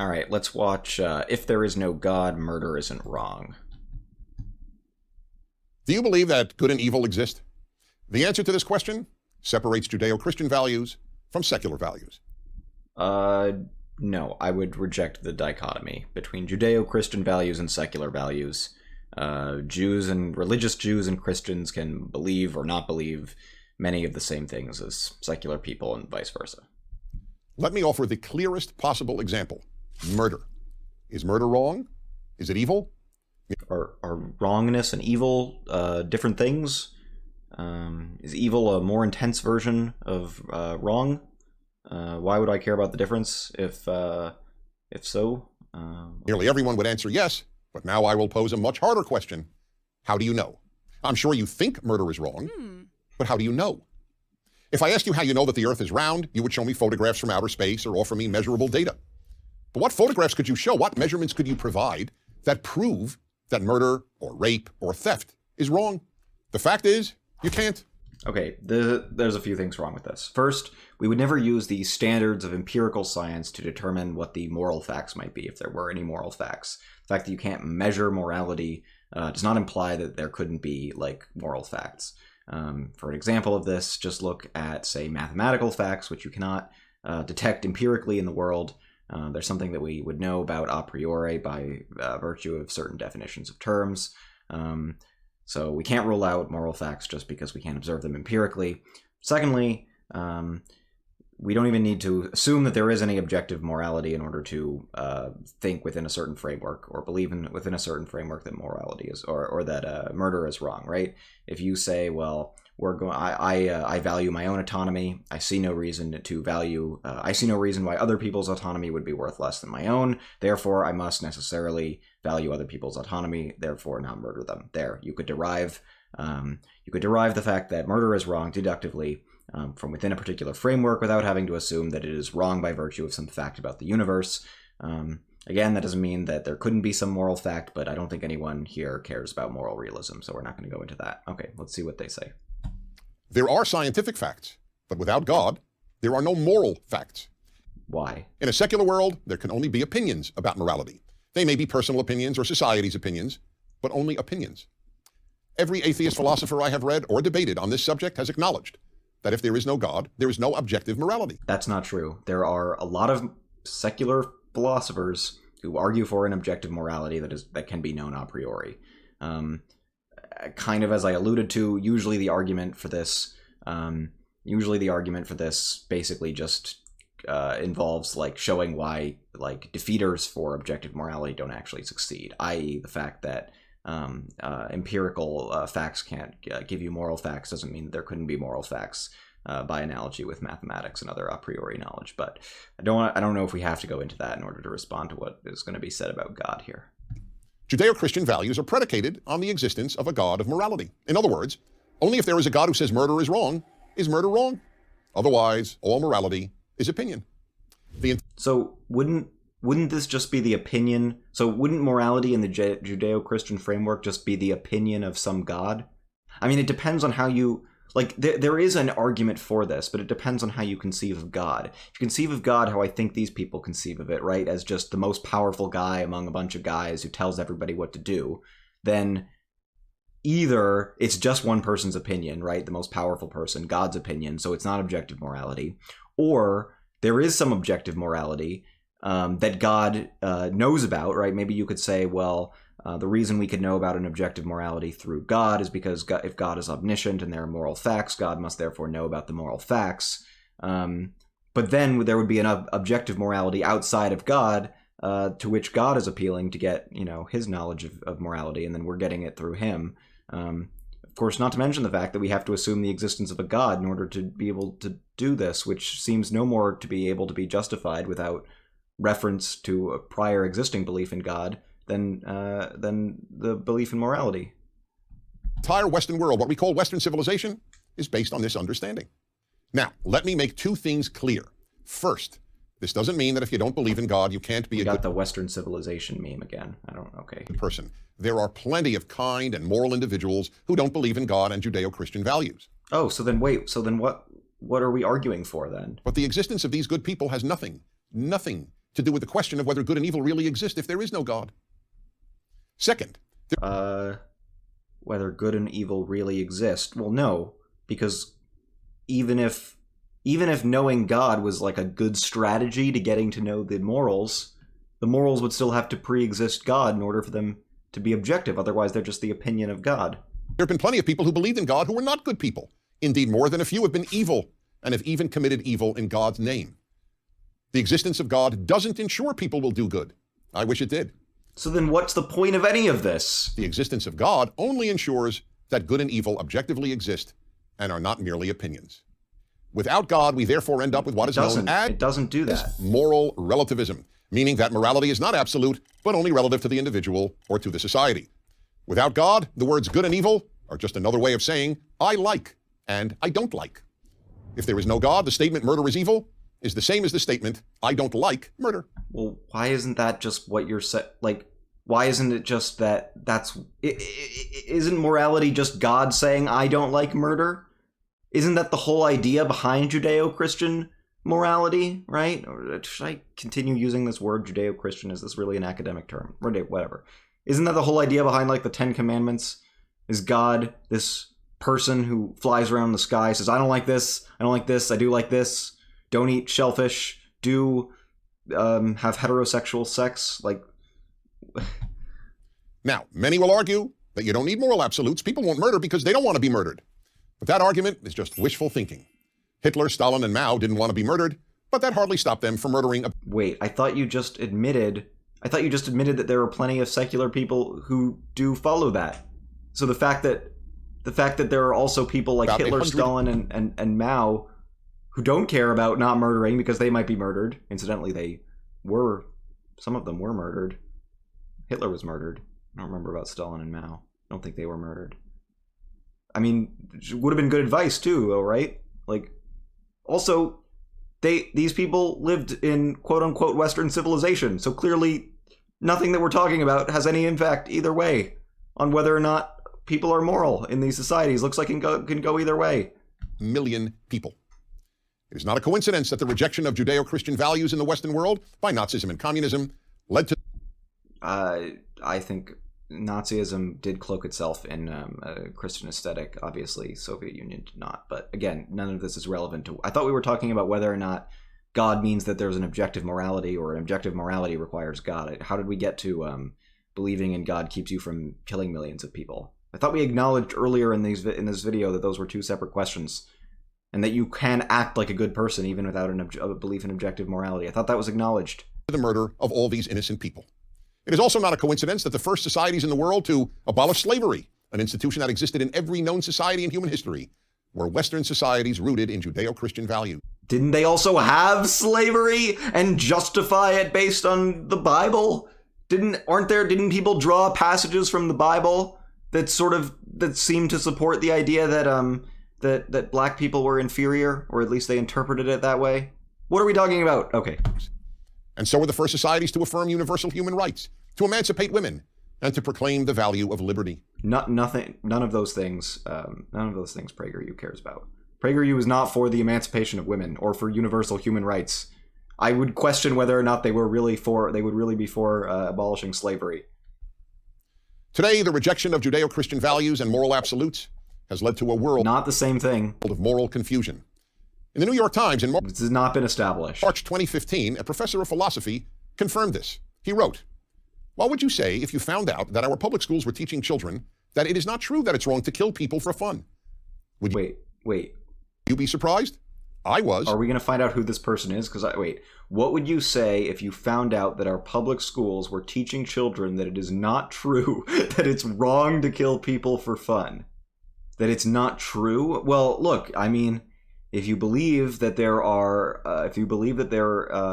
All right, let's watch If There Is No God, Murder Isn't Wrong. Do you believe that good and evil exist? The answer to this question separates Judeo-Christian values from secular values. No, I would reject the dichotomy between Judeo-Christian values and secular values. Religious Jews and Christians can believe or not believe many of the same things as secular people and vice versa. Let me offer the clearest possible example. Murder. Is murder wrong? Is it evil? Are wrongness and evil different things? Is evil a more intense version of wrong? Why would I care about the difference if so? Nearly everyone would answer yes, but now I will pose a much harder question. How do you know? I'm sure you think murder is wrong, but how do you know? If I asked you how you know that the Earth is round, you would show me photographs from outer space or offer me measurable data. But what photographs could you show? What measurements could you provide that prove that murder or rape or theft is wrong? The fact is, you can't. Okay, there's a few things wrong with this. First, we would never use the standards of empirical science to determine what the moral facts might be, if there were any moral facts. The fact that you can't measure morality does not imply that there couldn't be, like, moral facts. For an example of this, just look at, say, mathematical facts, which you cannot detect empirically in the world. There's something that we would know about a priori by virtue of certain definitions of terms. So we can't rule out moral facts just because we can't observe them empirically. Secondly, we don't even need to assume that there is any objective morality in order to think within a certain framework or believe within a certain framework that morality is or that murder is wrong, right? If you say, well, I value my own autonomy. I see no reason why other people's autonomy would be worth less than my own. Therefore, I must necessarily value other people's autonomy. Therefore, not murder them. There, you could derive the fact that murder is wrong deductively from within a particular framework without having to assume that it is wrong by virtue of some fact about the universe. Again, that doesn't mean that there couldn't be some moral fact, but I don't think anyone here cares about moral realism, so we're not going to go into that. Okay, let's see what they say. There are scientific facts, but without God, there are no moral facts. Why? In a secular world, there can only be opinions about morality. They may be personal opinions or society's opinions, but only opinions. Every atheist philosopher I have read or debated on this subject has acknowledged that if there is no God, there is no objective morality. That's not true. There are a lot of secular philosophers who argue for an objective morality that can be known a priori. Kind of as I alluded to, usually the argument for this basically just involves like showing why like defeaters for objective morality don't actually succeed, i.e. the fact that empirical facts can't give you moral facts doesn't mean that there couldn't be moral facts by analogy with mathematics and other a priori knowledge. But I don't know if we have to go into that in order to respond to what is going to be said about God here. Judeo-Christian values are predicated on the existence of a God of morality. In other words, only if there is a God who says murder is murder wrong. Otherwise, all morality is opinion. So wouldn't this just be the opinion? So wouldn't morality in the Judeo-Christian framework just be the opinion of some God? I mean, it depends on how you... Like, there is an argument for this, but it depends on how you conceive of God. If you conceive of God how I think these people conceive of it, right, as just the most powerful guy among a bunch of guys who tells everybody what to do, then either it's just one person's opinion, right, the most powerful person, God's opinion, so it's not objective morality, or there is some objective morality that God knows about, right? Maybe you could say, well... the reason we could know about an objective morality through God is because if God is omniscient and there are moral facts, God must therefore know about the moral facts. But then there would be an objective morality outside of God to which God is appealing to get, his knowledge of morality, and then we're getting it through him. Of course, not to mention the fact that we have to assume the existence of a God in order to be able to do this, which seems no more to be able to be justified without reference to a prior existing belief in God than the belief in morality. The entire Western world, what we call Western civilization, is based on this understanding. Now, let me make two things clear. First, this doesn't mean that if you don't believe in God, you can't be a good... the Western civilization meme again. Okay. ...person. There are plenty of kind and moral individuals who don't believe in God and Judeo-Christian values. Oh, so then what are we arguing for then? But the existence of these good people has nothing to do with the question of whether good and evil really exist if there is no God. Second, whether good and evil really exist. Well, no, because even if knowing God was like a good strategy to getting to know the morals would still have to pre-exist God in order for them to be objective. Otherwise, they're just the opinion of God. There have been plenty of people who believed in God who were not good people. Indeed, more than a few have been evil and have even committed evil in God's name. The existence of God doesn't ensure people will do good. I wish it did. So then what's the point of any of this? The existence of God only ensures that good and evil objectively exist and are not merely opinions. Without God, we therefore end up with what is known as... It doesn't do that. Moral relativism, meaning that morality is not absolute, but only relative to the individual or to the society. Without God, the words good and evil are just another way of saying I like and I don't like. If there is no God, the statement murder is evil is the same as the statement I don't like murder. Well, why isn't that just what you're why isn't it just isn't morality just God saying I don't like murder? Isn't that the whole idea behind Judeo-Christian morality, right? Or should I continue using this word Judeo-Christian? Is this really an academic term? Whatever. Isn't that the whole idea behind like the 10 Commandments? Is God this person who flies around the sky, says, I don't like this, I don't like this, I do like this, don't eat shellfish, do have heterosexual sex, like... Now, many will argue that you don't need moral absolutes. People won't murder because they don't want to be murdered. But that argument is just wishful thinking. Hitler, Stalin, and Mao didn't want to be murdered, but that hardly stopped them from murdering a... Wait, I thought you just admitted that there are plenty of secular people who do follow that. So the fact that there are also people like Hitler, Stalin, and Mao who don't care about not murdering because they might be murdered. Incidentally, some of them were murdered. Hitler was murdered. I don't remember about Stalin and Mao. I don't think they were murdered. I mean, it would have been good advice too, though, right? Like, also, these people lived in quote-unquote Western civilization, so clearly nothing that we're talking about has any impact either way on whether or not people are moral in these societies. Looks like it can go either way. Million people. It is not a coincidence that the rejection of Judeo-Christian values in the Western world by Nazism and communism led to... I think Nazism did cloak itself in a Christian aesthetic. Obviously, Soviet Union did not. But again, none of this is relevant to... I thought we were talking about whether or not God means that there's an objective morality or an objective morality requires God. How did we get to believing in God keeps you from killing millions of people? I thought we acknowledged earlier in this video that those were two separate questions and that you can act like a good person even without a belief in objective morality. I thought that was acknowledged. The murder of all these innocent people. It is also not a coincidence that the first societies in the world to abolish slavery, an institution that existed in every known society in human history, were Western societies rooted in Judeo-Christian values. Didn't they also have slavery and justify it based on the Bible? Didn't people draw passages from the Bible that seemed to support the idea that black people were inferior, or at least they interpreted it that way? What are we talking about? Okay. And so were the first societies to affirm universal human rights, to emancipate women, and to proclaim the value of liberty. None of those things PragerU cares about. PragerU is not for the emancipation of women or for universal human rights. I would question whether or not they would really be for abolishing slavery. Today, the rejection of Judeo-Christian values and moral absolutes has led to a world... Not the same thing. ...of moral confusion. In the New York Times in This has not been established. March 2015, a professor of philosophy confirmed this. He wrote, "What would you say if you found out that our public schools were teaching children that it is not true that it's wrong to kill people for fun? Would you be surprised? I was." Are we going to find out who this person is? What would you say if you found out that our public schools were teaching children that it is not true, that it's wrong to kill people for fun? That it's not true? Well, look, I mean... If you believe that there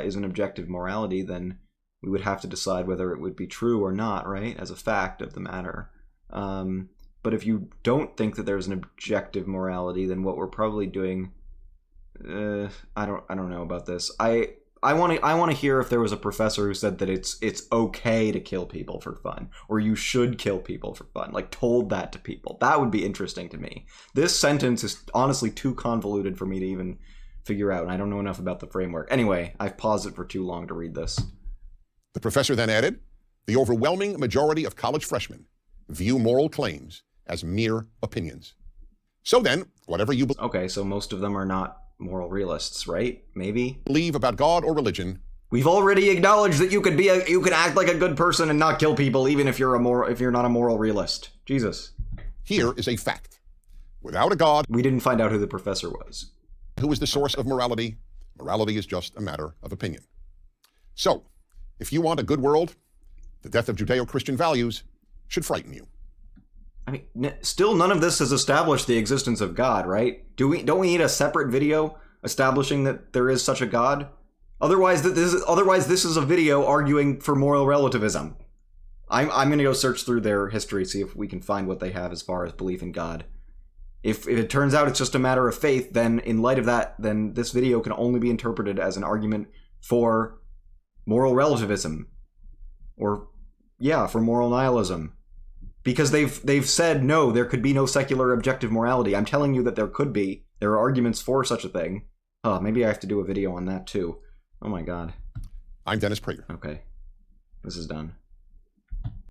is an objective morality, then we would have to decide whether it would be true or not, right? As a fact of the matter. But if you don't think that there's an objective morality, then what we're probably doing, I don't know about this. I want to hear if there was a professor who said that it's okay to kill people for fun, or you should kill people for fun, like told that to people. That would be interesting to me. This sentence is honestly too convoluted for me to even figure out, and I don't know enough about the framework. Anyway, I've paused it for too long to read this. The professor then added, the overwhelming majority of college freshmen view moral claims as mere opinions. So then, whatever you Okay, so most of them are not moral realists, right? Maybe? believe about God or religion, We've already acknowledged that you could act like a good person and not kill people, even if you're not a moral realist. Jesus. here is a fact. Without a God We didn't find out who the professor was. who is the source of morality, morality is just a matter of opinion. So, if you want a good world, the death of Judeo-Christian values should frighten you. I mean, still none of this has established the existence of God, right? Don't we need a separate video establishing that there is such a God? Otherwise this is a video arguing for moral relativism. I'm going to go search through their history, see if we can find what they have as far as belief in God. If it turns out it's just a matter of faith, then in light of that, then this video can only be interpreted as an argument for moral relativism. Or, yeah, for moral nihilism. Because they've said, no, there could be no secular objective morality. I'm telling you that there could be. There are arguments for such a thing. Oh, maybe I have to do a video on that too. Oh my god. I'm Dennis Prager. Okay. This is done.